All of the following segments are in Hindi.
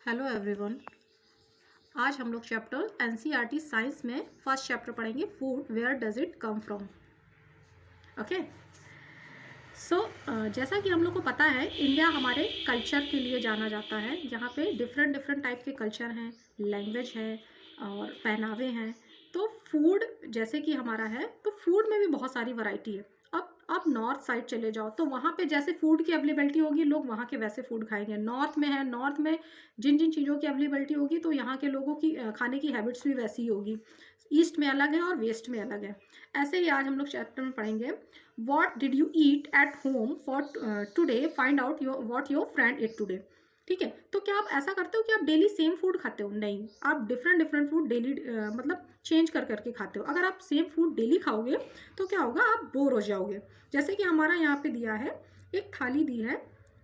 Hello everyone. आज हम लोग चैप्टर एनसीईआरटी साइंस में फर्स्ट चैप्टर पढ़ेंगे food where does it come from. Okay so जैसा कि हम लोग को पता है इंडिया हमारे कल्चर के लिए जाना जाता है। यहाँ पे डिफरेंट डिफरेंट टाइप के कल्चर हैं, लैंग्वेज है और पहनावे हैं। तो फूड जैसे कि हमारा है तो फूड में भी बहुत सारी वैरायटी है। अब नॉर्थ साइड चले जाओ तो वहाँ पे जैसे फूड की अवेलेबिलिटी होगी लोग वहाँ के वैसे फूड खाएंगे। नॉर्थ में है, नॉर्थ में जिन जिन चीज़ों की अवेलेबिलिटी होगी तो यहाँ के लोगों की खाने की हैबिट्स भी वैसी ही होगी। ईस्ट में अलग है और वेस्ट में अलग है। ऐसे ही आज हम लोग चैप्टर में पढ़ेंगे what did you eat at home for today, find out your what your friend at today. ठीक है, तो क्या आप ऐसा करते हो कि आप डेली सेम फूड खाते हो? नहीं, आप डिफरेंट डिफरेंट फूड डेली मतलब चेंज कर करके खाते हो। अगर आप सेम फूड डेली खाओगे तो क्या होगा, आप बोर हो जाओगे। जैसे कि हमारा यहाँ पे दिया है, एक थाली दी है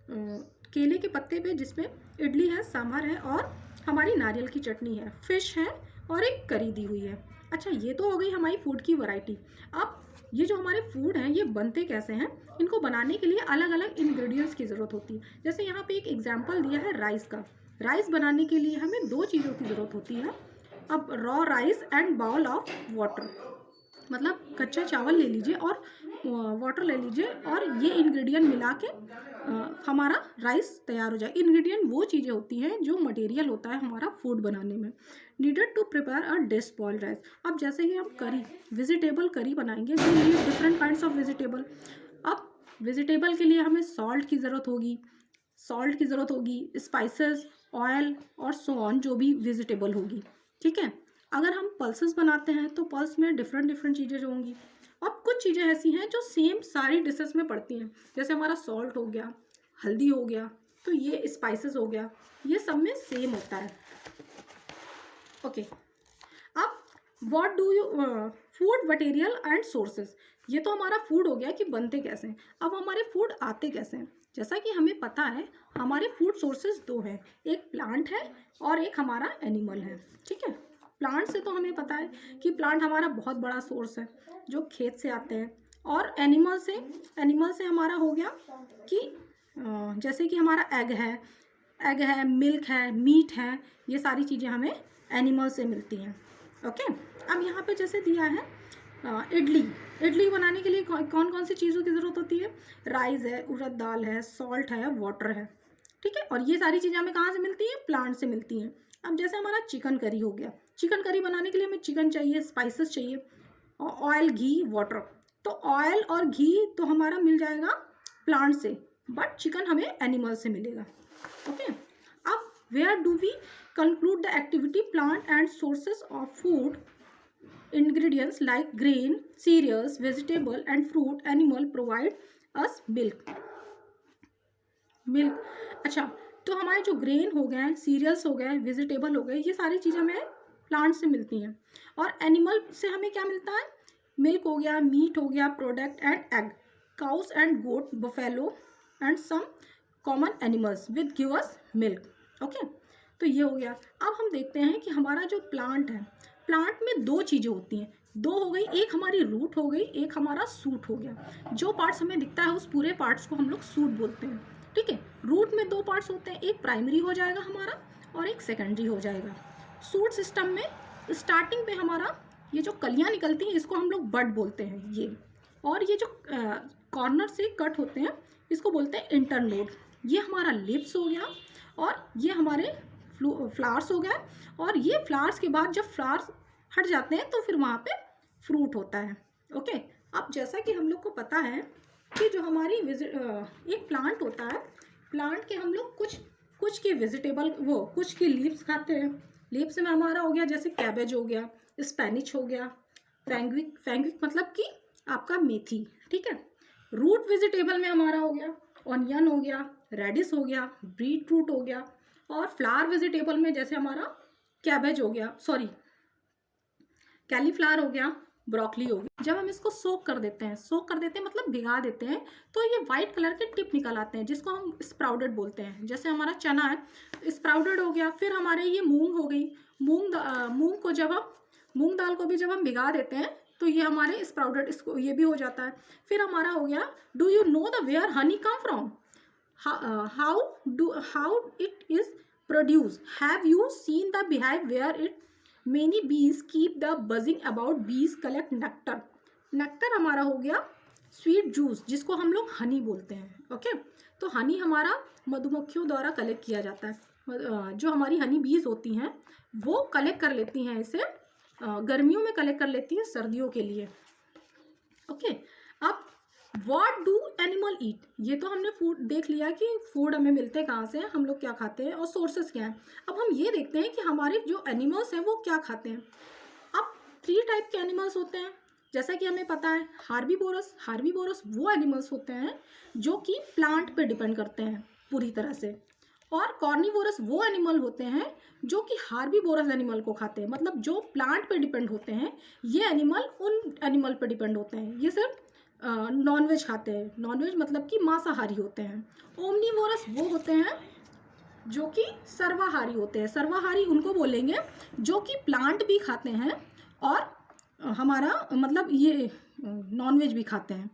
केले के पत्ते पे जिसमें इडली है, सांभर है और हमारी नारियल की चटनी है, फिश है और एक करी दी हुई है। अच्छा, ये तो हो गई हमारी फूड की वैरायटी। अब ये जो हमारे फूड हैं ये बनते कैसे हैं, इनको बनाने के लिए अलग अलग इंग्रेडिएंट्स की ज़रूरत होती है। जैसे यहाँ पे एक एग्जांपल दिया है राइस का। राइस बनाने के लिए हमें दो चीज़ों की ज़रूरत होती है। अब raw rice and bowl of water, मतलब कच्चा चावल ले लीजिए और वाटर ले लीजिए और ये इंग्रेडिएंट मिला के हमारा राइस तैयार हो जाए। इंग्रेडिएंट वो चीज़ें होती हैं जो मटेरियल होता है हमारा फूड बनाने में। Needed to prepare a dish boiled rice. अब जैसे ही हम करी, वेजिटेबल करी बनाएंगे, we need different kinds of vegetable. अब वेजिटेबल के लिए हमें सॉल्ट की ज़रूरत होगी, स्पाइसेस, ऑयल और सो ऑन, जो भी वेजिटेबल होगी। ठीक है, अगर हम पल्सेस बनाते हैं तो पल्स में डिफरेंट डिफरेंट चीज़ें जो होंगी। अब कुछ चीज़ें ऐसी हैं जो सेम सारी डिशेस में पड़ती हैं, जैसे हमारा सॉल्ट हो गया, हल्दी हो गया, तो ये स्पाइसेस हो गया, ये सब में सेम होता है। ओके, अब what do you food material and sources. ये तो हमारा फूड हो गया कि बनते कैसे हैं। अब हमारे फूड आते कैसे हैं। जैसा कि हमें पता है हमारे फूड सोर्सेज दो हैं, एक प्लांट है और एक हमारा एनिमल है। ठीक है, प्लांट से तो हमें पता है कि प्लांट हमारा बहुत बड़ा सोर्स है जो खेत से आते हैं। और एनिमल से हमारा हो गया कि जैसे कि हमारा एग है, मिल्क है, मीट है, ये सारी चीज़ें हमें एनिमल से मिलती हैं। ओके, अब यहाँ पे जैसे दिया है इडली बनाने के लिए कौन कौन सी चीज़ों की ज़रूरत होती है। राइस है, उड़द दाल है, सॉल्ट है, वाटर है। ठीक है, और ये सारी चीज़ें हमें कहाँ से मिलती हैं, प्लांट से मिलती हैं। अब जैसे हमारा चिकन करी हो गया, चिकन करी बनाने के लिए हमें चिकन चाहिए, स्पाइसेस चाहिए, ऑयल, घी, वाटर। तो ऑयल और घी तो हमारा मिल जाएगा प्लांट से, बट चिकन हमें एनिमल से मिलेगा। ओके, अब where do we conclude the activity plant and sources of food ingredients like grain, cereals, vegetable and fruit animal provide us milk। अच्छा, तो हमारे जो ग्रेन हो गए, सीरियल्स हो गए, वेजिटेबल हो गए, ये सारी चीज़ें हमें प्लांट से मिलती हैं। और एनिमल से हमें क्या मिलता है, मिल्क हो गया, मीट हो गया, product and egg, cows and goat, buffalo and some common animals with give us milk. Okay, तो ये हो गया। अब हम देखते हैं कि हमारा जो प्लांट है, प्लांट में दो चीज़ें होती हैं, दो हो गई, एक हमारी रूट हो गई, एक हमारा सूट हो गया। जो पार्ट्स हमें दिखता है उस पूरे पार्ट्स को हम लोग सूट बोलते हैं। ठीक है, रूट में दो पार्ट्स होते हैं, एक प्राइमरी हो जाएगा हमारा और एक सेकेंडरी हो जाएगा। सूट सिस्टम में स्टार्टिंग पे हमारा ये जो कलियाँ निकलती हैं इसको हम लोग बड बोलते हैं ये, और ये जो कॉर्नर से कट होते हैं इसको बोलते हैं इंटरनोड। ये हमारा लिप्स हो गया और ये हमारे फ्लावर्स हो गए, और ये फ्लावर्स के बाद जब फ्लावर्स हट जाते हैं तो फिर वहाँ पे फ्रूट होता है। ओके, अब जैसा कि हम लोग को पता है कि जो हमारी एक प्लांट होता है, प्लांट के हम लोग कुछ के वेजिटेबल कुछ के लीव्स खाते हैं। लीव्स में हमारा हो गया जैसे कैबेज हो गया, स्पेनिश हो गया, फैंगविक मतलब कि आपका मेथी। ठीक है, रूट वेजिटेबल में हमारा हो गया ऑनियन हो गया, रेडिश हो गया, बीट रूट हो गया, और फ्लावर वेजिटेबल में जैसे हमारा कैबेज हो गया, कैलीफ्लावर हो गया, ब्रोकली हो गया। जब हम इसको सोक कर देते हैं मतलब भिगा देते हैं, तो ये वाइट कलर के टिप निकल आते हैं जिसको हम स्प्राउडेड बोलते हैं। जैसे हमारा चना है, स्प्राउडेड हो गया। फिर हमारे ये मूंग हो गई, मूंग दाल को भी जब हम भिगा देते हैं तो ये हमारे स्प्राउडेड, इसको ये भी हो जाता है। फिर हमारा हो गया, do you know the where honey come from, how it is produce. Have you seen the beehive where it many bees keep the buzzing about bees collect nectar. Nectar हमारा हो गया स्वीट जूस जिसको हम लोग हनी बोलते हैं. ओके, तो हनी हमारा मधुमक्खियों द्वारा कलेक्ट किया जाता है. जो हमारी हनी बीज होती हैं वो कलेक्ट कर लेती हैं इसे, गर्मियों में कलेक्ट कर लेती हैं सर्दियों के लिए. ओके, अब व्हाट डू एनिमल ईट, ये तो हमने फूड देख लिया कि फूड हमें मिलते हैं कहाँ से, हम लोग क्या खाते हैं और सोर्सेस क्या हैं. अब हम ये देखते हैं कि हमारे जो एनिमल्स हैं वो क्या खाते हैं. अब 3 टाइप के एनिमल्स होते हैं जैसा कि हमें पता है. हार्बीवोरस वो एनिमल्स होते हैं जो कि प्लांट पे डिपेंड करते हैं पूरी तरह से, और कॉर्निवोरस वो एनिमल होते हैं जो कि हार्बीवोरस एनिमल को खाते हैं. मतलब जो प्लांट पे डिपेंड होते हैं ये एनिमल उन एनिमल पे डिपेंड होते हैं, ये सिर्फ नॉनवेज खाते हैं. नॉनवेज मतलब कि मांसाहारी होते हैं. ओमनीवोरस वो होते हैं जो कि सर्वाहारी होते हैं. सर्वाहारी उनको बोलेंगे जो कि प्लांट भी खाते हैं और हमारा मतलब ये नॉनवेज भी खाते हैं,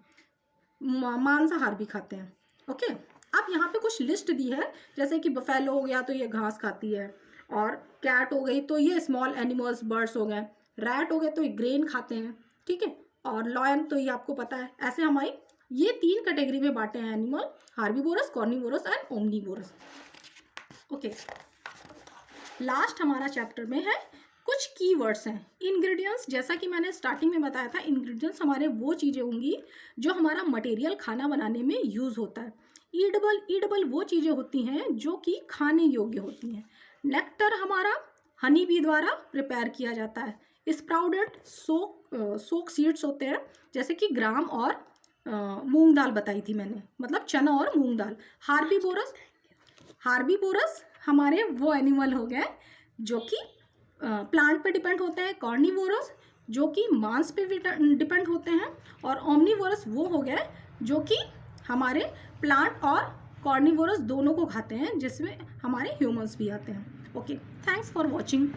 मांसाहार भी खाते हैं. ओके, अब यहाँ पे कुछ लिस्ट दी है जैसे कि बफेलो हो गया तो ये घास खाती है, और कैट हो गई तो ये स्मॉल एनिमल्स बर्ड्स हो गए, रैट हो गए तो ये ग्रेन खाते हैं. ठीक है, और लॉयन तो ये आपको पता है. ऐसे हमारी ये 3 कैटेगरी में बांटे हैं animal, herbivorous, carnivorous and omnivorous. Okay, last हमारा चैप्टर में है कुछ कीवर्ड्स हैं. इंग्रेडिएंट्स, जैसा कि मैंने स्टार्टिंग में बताया था, इंग्रेडिएंट्स हमारे वो चीज़ें होंगी जो हमारा मटेरियल खाना बनाने में यूज़ होता है. ईडेबल वो चीज़ें होती हैं जो कि खाने योग्य होती हैं. नेक्टर हमारा हनी बी द्वारा प्रिपेयर किया जाता है. स्प्राउडेड सोक सीड्स होते हैं जैसे कि ग्राम और मूंग दाल बताई थी मैंने, मतलब चना और मूंग दाल. हार्बीवोरस हमारे वो एनिमल हो गए जो कि प्लांट पे डिपेंड होते हैं. कॉर्निवोरस जो कि मांस पे डिपेंड होते हैं, और ओमनीवोरस वो हो गए जो कि हमारे प्लांट और कॉर्निवोरस दोनों को खाते हैं जिसमें हमारे ह्यूमंस भी आते हैं. Okay, thanks for watching.